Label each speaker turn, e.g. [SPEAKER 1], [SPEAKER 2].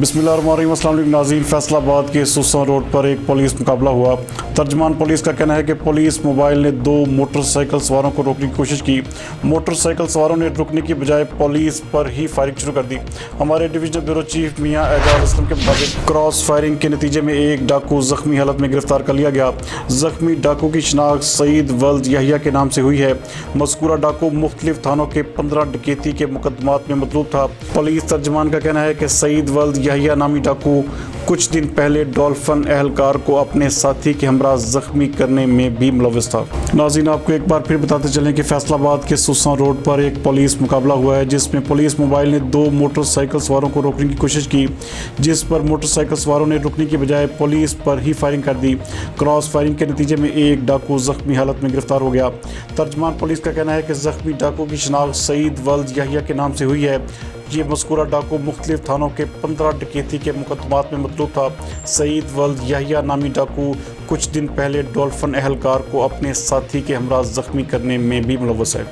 [SPEAKER 1] बिस्मिल्लाहिर्रहमानिर्रहीम। अस्सलाम वालेकुम नाज़रीन, फैसलाबाद के सुसान रोड पर एक पुलिस मुकाबला हुआ। तर्जमान पुलिस का कहना है कि पुलिस मोबाइल ने 2 मोटरसाइकिल सवारों को रोकने की कोशिश की। मोटरसाइकिल सवारों ने रुकने की बजाय पुलिस पर ही फायरिंग शुरू कर दी। हमारे डिवीजनल ब्यूरो चीफ मियां एजाज असलम के मुताबिक क्रॉस फायरिंग के नतीजे में एक डाकू जख्मी हालत में गिरफ्तार कर लिया गया। जख्मी डाकू की शनाख्त सईद वल्द यहिया के नाम से हुई है। मज़कूरा डाकू मुख्तलिफ थानों के 15 डकैती के मुकदमात में मतलूब था। पुलिस तर्जमान का कहना है कि सईद वल्द यहिया नामी डाकू कुछ दिन पहले डॉल्फिन एहलकार को अपने साथी के हमरा जख्मी करने में भी मुलव्वस था। नाज़रीन, आपको एक बार फिर बताते चलें कि फैसलाबाद के सुसान रोड पर एक पुलिस मुकाबला हुआ है, जिसमें पुलिस मोबाइल ने 2 मोटरसाइकिल सवारों को रोकने की कोशिश की, जिस पर मोटरसाइकिल सवारों ने रुकने की बजाय पुलिस पर ही फायरिंग कर दी। क्रॉस फायरिंग के नतीजे में एक डाकू जख्मी हालत में गिरफ्तार हो गया। तर्जमान पुलिस का कहना है कि जख्मी डाकू की शनाख्त सईद वल्द यहिया के नाम से हुई है। ये मज़कूरा डाकू मुख्तलिफ थानों के 15 डकैती के मुकदमात में मतलूब था। सईद वल्द यहिया नामी डाकू कुछ दिन पहले डॉल्फिन एहलकार को अपने साथी के हमरा जख्मी करने में भी मुलव्वस है।